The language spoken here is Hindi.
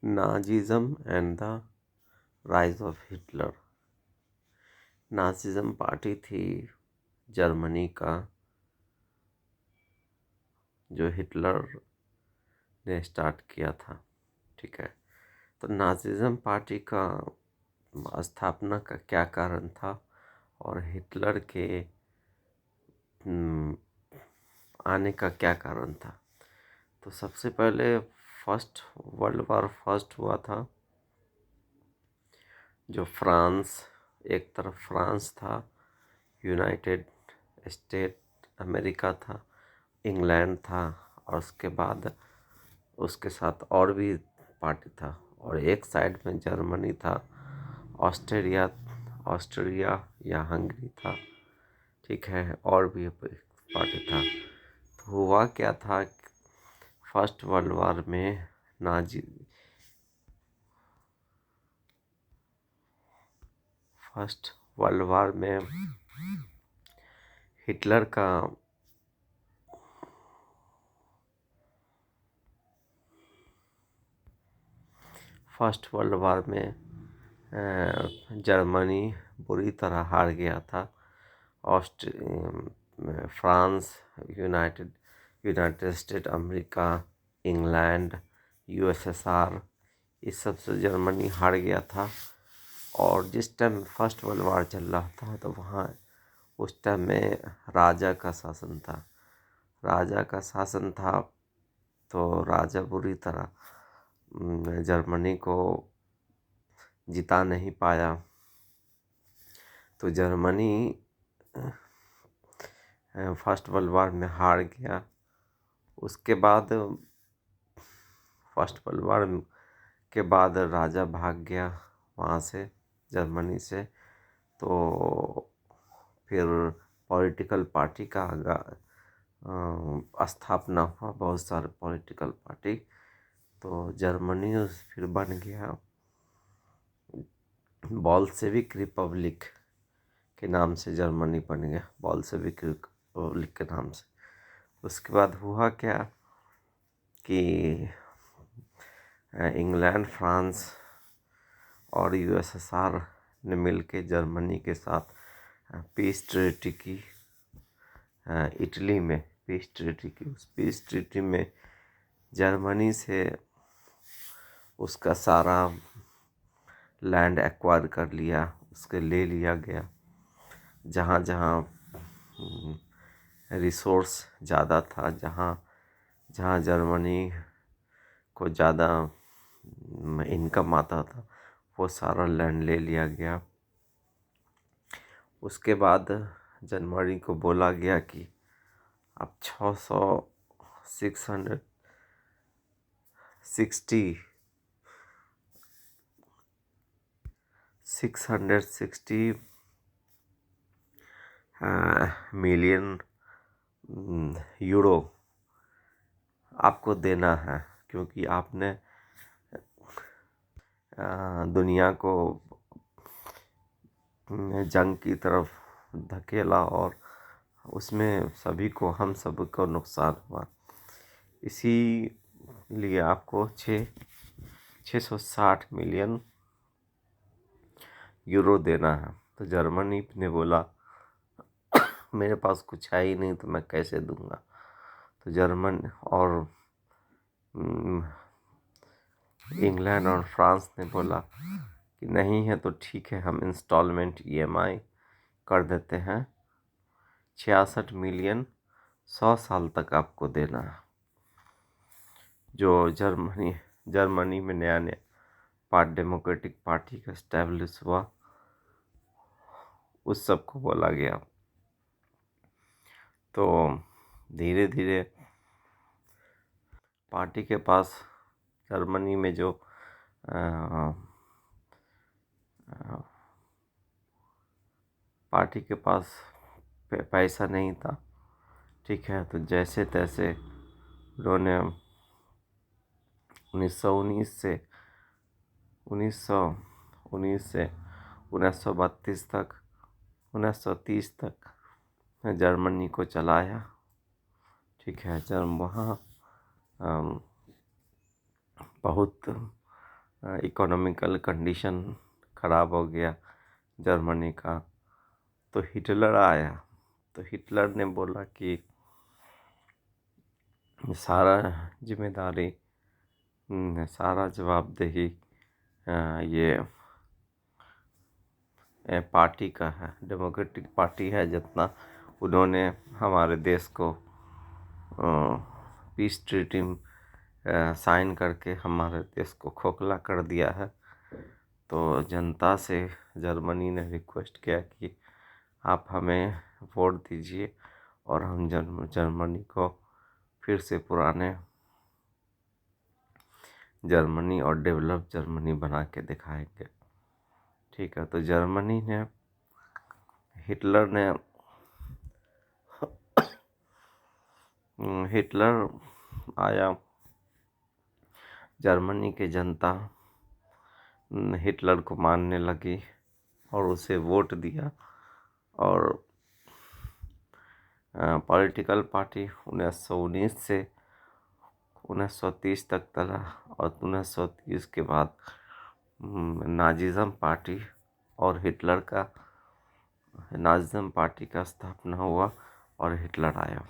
Nazism and the rise of Hitler. Nazism party थी जर्मनी का, जो हिटलर ने स्टार्ट किया था। ठीक है, तो नाजिज्म पार्टी का स्थापना का क्या कारण था और हिटलर के आने का क्या कारण था। तो सबसे पहले फर्स्ट वर्ल्ड वॉर फर्स्ट हुआ था, जो फ्रांस, एक तरफ फ्रांस था, यूनाइटेड स्टेट अमेरिका था, इंग्लैंड था, और उसके बाद उसके साथ और भी पार्टी था, और एक साइड में जर्मनी था, ऑस्ट्रेलिया ऑस्ट्रिया या हंगरी था। ठीक है, और भी पार्टी था। तो हुआ क्या था, फर्स्ट वर्ल्ड वॉर में नाजी फर्स्ट वर्ल्ड वॉर में हिटलर का फर्स्ट वर्ल्ड वॉर में जर्मनी बुरी तरह हार गया था। France, United state America, England, USSR, इस सब से जर्मनी हार गया था। और जिस टाइम फर्स्ट वर्ल्ड वॉर चल रहा था, तो वहाँ उस टाइम में राजा का शासन था। तो राजा बुरी तरह जर्मनी को जिता नहीं पाया। तो जर्मनी फर्स्ट वर्ल्ड वॉर में हार गया। उसके बाद फर्स्ट वर्ल्ड वॉर के बाद राजा भाग गया वहाँ से, जर्मनी से। तो फिर पॉलिटिकल पार्टी का स्थापना हुआ, बहुत सारे पॉलिटिकल पार्टी। तो जर्मनी फिर बन गया बॉल्शेविक रिपब्लिक के नाम से। जर्मनी बन गया बॉल्शेविक रिपब्लिक के नाम से। उसके बाद हुआ क्या कि इंग्लैंड, फ्रांस और यूएसएसआर ने मिलके जर्मनी के साथ पीस ट्रीटी की। इटली में पीस ट्रीटी की। उस पीस ट्रीटी में जर्मनी से उसका सारा लैंड एक्वायर कर लिया, उसके ले लिया गया। जहाँ जहाँ रिसोर्स ज़्यादा था, जहाँ जहाँ जर्मनी को ज़्यादा इनकम आता था, वो सारा लैंड ले लिया गया। उसके बाद जर्मनी को बोला गया कि अब 660 मिलियन यूरो आपको देना है, क्योंकि आपने दुनिया को जंग की तरफ धकेला और उसमें हम सब को नुकसान हुआ। इसीलिए आपको 660 मिलियन यूरो देना है। तो जर्मनी ने बोला मेरे पास कुछ है ही नहीं, तो मैं कैसे दूंगा। तो जर्मन और इंग्लैंड और फ्रांस ने बोला कि नहीं है तो ठीक है, हम इंस्टॉलमेंट ईएमआई कर देते हैं। 66 मिलियन 100 साल तक आपको देना है। जो जर्मनी में नया नया डेमोक्रेटिक पार्टी का एस्टेब्लिश हुआ, उस सब को बोला गया। तो धीरे धीरे पार्टी के पास, जर्मनी में जो पार्टी के पास पैसा नहीं था। ठीक है, तो जैसे तैसे उन्होंने 1919 से 1932 तक 1930 तक जर्मनी को चलाया। ठीक है। जब वहाँ अम, बहुत इकोनॉमिकल कंडीशन ख़राब हो गया जर्मनी का, तो हिटलर आया। तो हिटलर ने बोला कि सारा जिम्मेदारी, सारा जवाबदेही ये पार्टी का है, डेमोक्रेटिक पार्टी है। जितना उन्होंने हमारे देश को पीस ट्रीटी साइन करके हमारे देश को खोखला कर दिया है, तो जनता से जर्मनी ने रिक्वेस्ट किया कि आप हमें वोट दीजिए और हम जर्मनी को फिर से पुराने जर्मनी और डेवलप जर्मनी बना के दिखाएंगे। ठीक है। तो जर्मनी ने, हिटलर आया, जर्मनी की जनता हिटलर को मानने लगी और उसे वोट दिया। और पॉलिटिकल पार्टी 1919 से 1930 तक चला, और 1930 के बाद नाजिज्म पार्टी और नाजिज्म पार्टी का स्थापना हुआ और हिटलर आया।